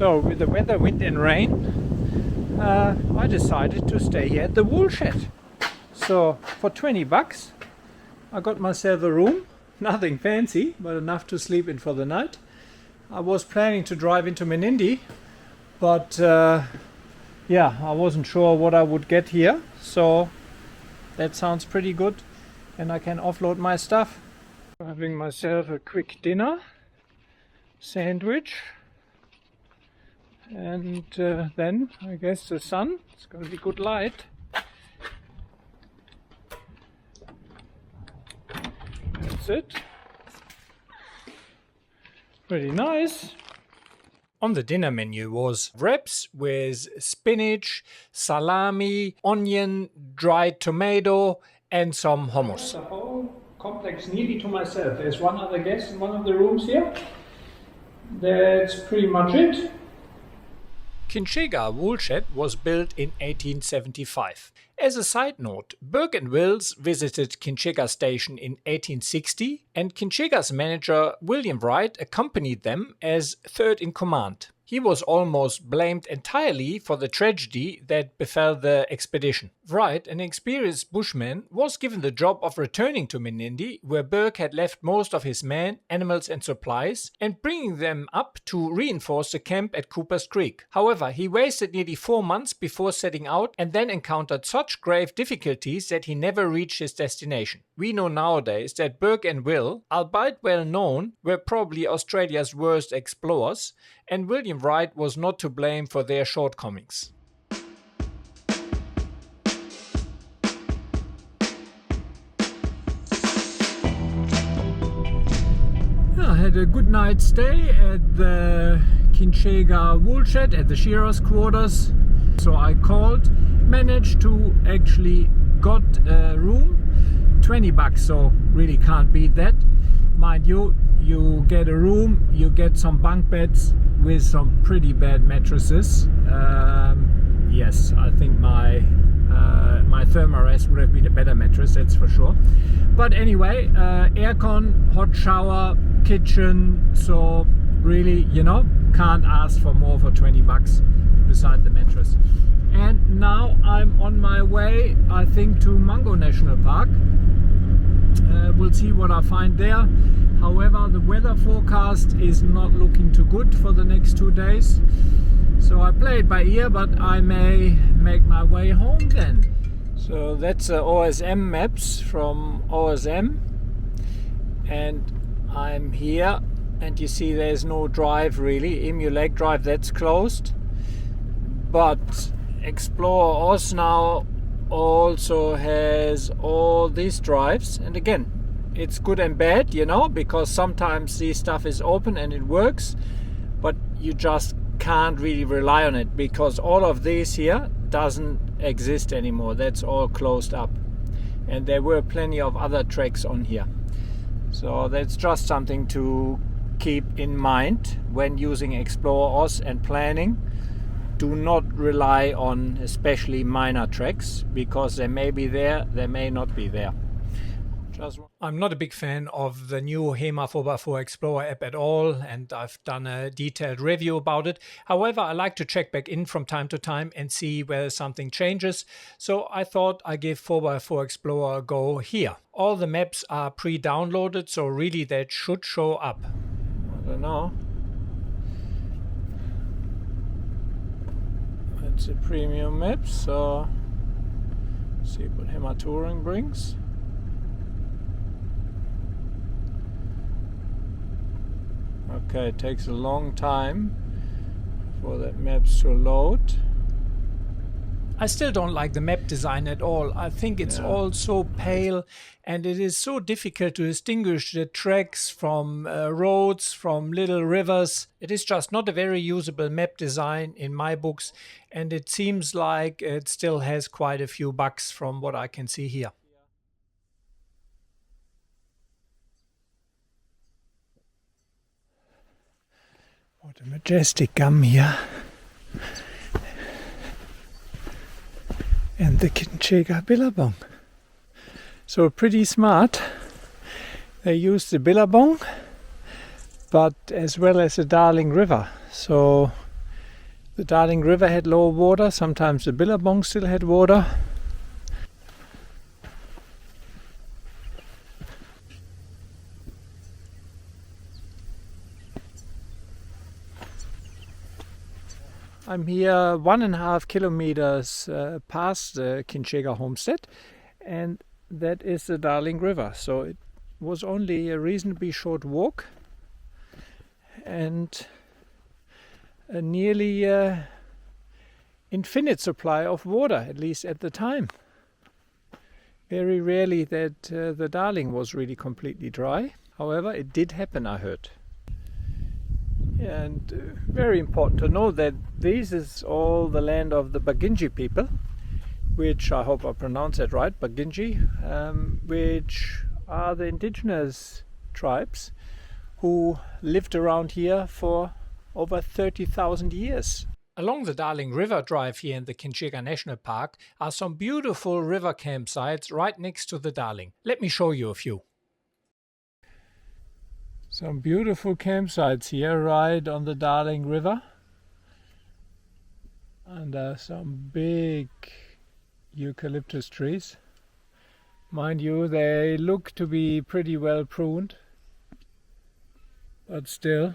So with the weather, wind and rain, I decided to stay here at the Woolshed. So for 20 bucks I got myself a room, nothing fancy but enough to sleep in for the night. I was planning to drive into Menindee, but yeah, I wasn't sure what I would get here, so that sounds pretty good and I can offload my stuff. Having myself a quick dinner, sandwich, and then I guess the sun, it's going to be good light. That's it. Pretty nice. On the dinner menu was wraps with spinach, salami, onion, dried tomato and some hummus. The whole complex nearly to myself. There's one other guest in one of the rooms here. That's pretty much it. Kinchega Woolshed was built in 1875. As a side note, Burke and Wills visited Kinchega Station in 1860 and Kinchega's manager William Wright accompanied them as third in command. He was almost blamed entirely for the tragedy that befell the expedition. Wright, an experienced bushman, was given the job of returning to Menindee, where Burke had left most of his men, animals and supplies, and bringing them up to reinforce the camp at Cooper's Creek. However, he wasted nearly 4 months before setting out and then encountered such grave difficulties that he never reached his destination. We know nowadays that Burke and Will, albeit well known, were probably Australia's worst explorers, and William Wright was not to blame for their shortcomings. I had a good night's stay at the Kinchega Woolshed at the Shears Quarters. So I called, managed to actually got a room, 20 bucks, so really can't beat that. Mind you, you get a room, you get some bunk beds with some pretty bad mattresses. Yes, I think my Thermarest would have been a better mattress, that's for sure. But anyway, aircon, hot shower, kitchen, so really, you know, can't ask for more for 20 bucks beside the mattress. And now I'm on my way, I think, to Mungo National Park. We'll see what I find there. However, the weather forecast is not looking too good for the next 2 days. So I play it by ear, but I may make my way home then. So that's OSM maps from OSM. And I'm here and you see there's no drive really. Emu Lake Drive, that's closed. But Explorer Oz now also has all these drives, and again, it's good and bad, you know, because sometimes this stuff is open and it works, but you just can't really rely on it because all of this here doesn't exist anymore. That's all closed up, and there were plenty of other tracks on here. So that's just something to keep in mind when using Explorer Oz and planning. Do not rely on especially minor tracks because they may be there, they may not be there. I'm not a big fan of the new HEMA 4x4 Explorer app at all, and I've done a detailed review about it. However, I like to check back in from time to time and see whether something changes. So I thought I'd give 4x4 Explorer a go here. All the maps are pre-downloaded, so really that should show up. I don't know. It's a premium map, so let's see what HEMA Touring brings. Okay, it takes a long time for that maps to load. I still don't like the map design at all. I think it's all so pale and it is so difficult to distinguish the tracks from roads, from little rivers. It is just not a very usable map design in my books, and it seems like it still has quite a few bugs from what I can see here. What a majestic gum here. And the Kinchega Billabong. So pretty smart. They use the Billabong, but as well as the Darling River. So The Darling River had low water, sometimes the Billabong still had water. I'm here 1.5 kilometers past the Kinchega Homestead, and that is the Darling River. So it was only a reasonably short walk and a nearly infinite supply of water, at least at the time. Very rarely that the Darling was really completely dry. However, it did happen, I heard. And very important to know that this is all the land of the Baginji people, which I hope I pronounced that right, Baginji, which are the indigenous tribes who lived around here for over 30,000 years. Along the Darling River Drive here in the Kinchega National Park are some beautiful river campsites right next to the Darling. Let me show you a few. Some beautiful campsites here right on the Darling River, under some big eucalyptus trees. Mind you, they look to be pretty well pruned, but still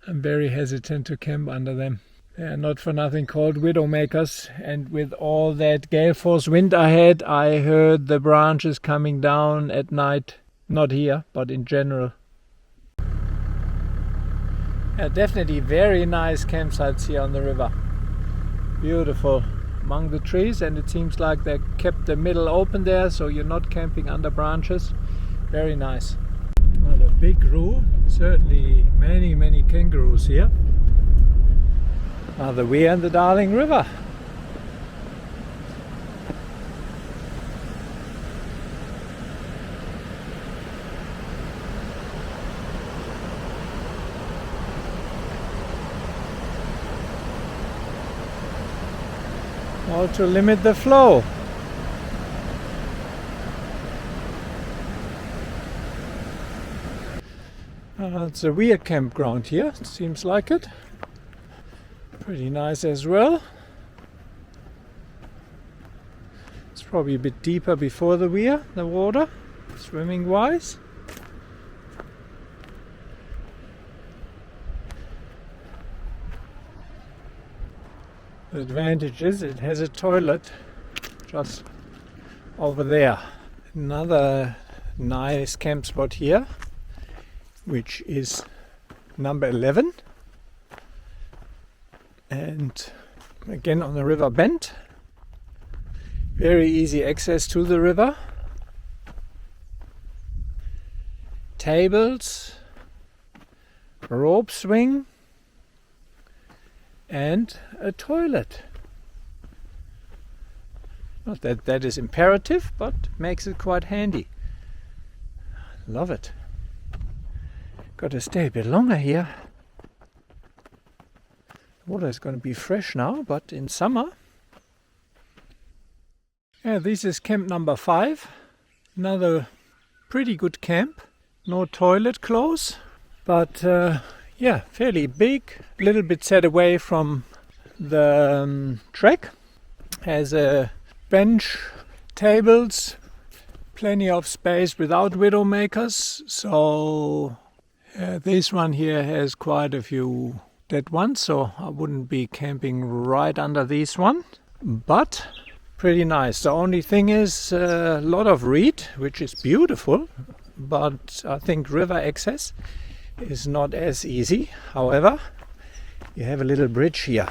I'm very hesitant to camp under them. They are not for nothing called widowmakers, and with all that gale force wind I had, I heard the branches coming down at night. Not here, but in general. Yeah, definitely very nice campsites here on the river. Beautiful among the trees, and it seems like they kept the middle open there, so you're not camping under branches. Very nice. Another big roo, certainly many kangaroos here. Now we're in the Darling River. How to limit the flow. It's a weird campground here, it seems like it. Pretty nice as well. It's probably a bit deeper before the weir, the water, swimming wise. The advantage is it has a toilet just over there. Another nice camp spot here, which is number 11, and again on the river bend. Very easy access to the river. Tables, rope swing, and a toilet. Not that that is imperative, but makes it quite handy. Love it. Got to stay a bit longer here. The water is going to be fresh now, but in summer. Yeah, this is camp number 5. Another pretty good camp. No toilet close, but yeah, fairly big, a little bit set away from the track. Has a bench, tables, plenty of space without widowmakers. So this one here has quite a few dead ones, so I wouldn't be camping right under this one, but pretty nice. The only thing is a lot of reed, which is beautiful, but I think river access is not as easy. However, you have a little bridge here.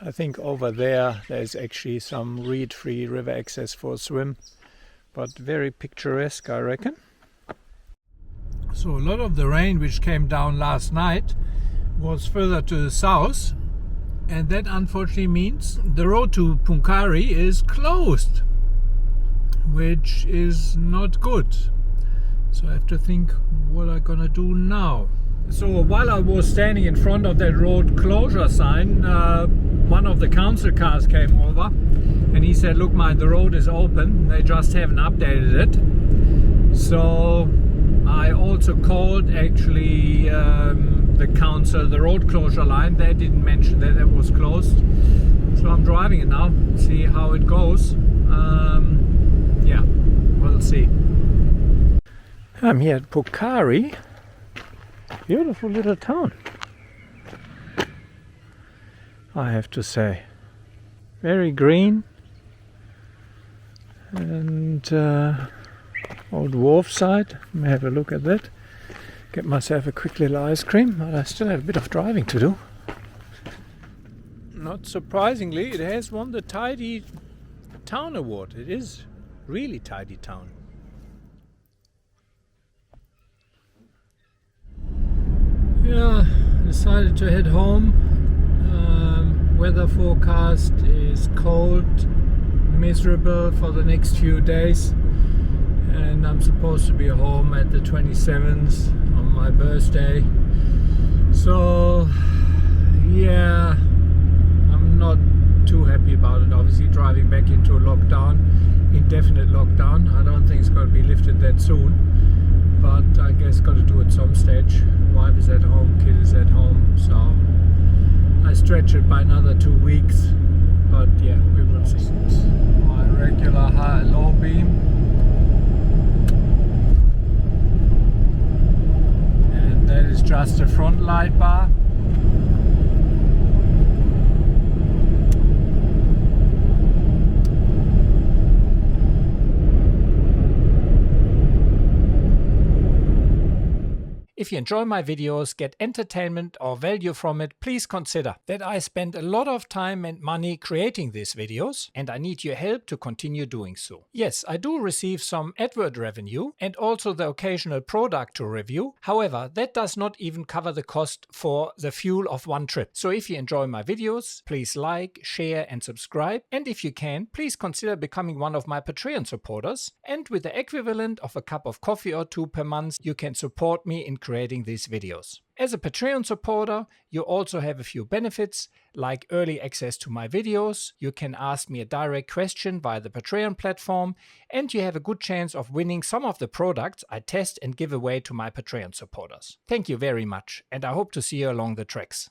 I think over there's actually some reed-free river access for a swim, but very picturesque, I reckon. So a lot of the rain which came down last night was further to the south, and that unfortunately means the road to Punkari is closed, which is not good. So I have to think what I'm gonna do now. So while I was standing in front of that road closure sign, one of the council cars came over and he said, look, the road is open, they just haven't updated it. So I also called actually the council, the road closure line. They didn't mention that it was closed. So I'm driving it now, see how it goes. Yeah, we'll see. I'm here at Pokari. Beautiful little town, I have to say. Very green. And old wharf side. Let me have a look at that. Get myself a quick little ice cream, but I still have a bit of driving to do. Not surprisingly, it has won the Tidy Town Award. It is really tidy town. Yeah, decided to head home. Weather forecast is cold, miserable for the next few days, and I'm supposed to be home at the 27th on my birthday. So yeah, I'm not too happy about it. Obviously driving back into a lockdown, indefinite lockdown. I don't think it's going to be lifted that soon, but I guess got to do it some stage. Wife is at home, kid is at home, so I stretch it by another 2 weeks, but yeah, we will see. My regular high low beam, and that is just a front light bar. If you enjoy my videos, get entertainment or value from it, please consider that I spend a lot of time and money creating these videos, and I need your help to continue doing so. Yes, I do receive some advert revenue and also the occasional product to review. However, that does not even cover the cost for the fuel of one trip. So if you enjoy my videos, please like, share and subscribe. And if you can, please consider becoming one of my Patreon supporters. And with the equivalent of a cup of coffee or two per month, you can support me in creating these videos. As a Patreon supporter, you also have a few benefits, like early access to my videos, you can ask me a direct question via the Patreon platform, and you have a good chance of winning some of the products I test and give away to my Patreon supporters. Thank you very much, and I hope to see you along the tracks.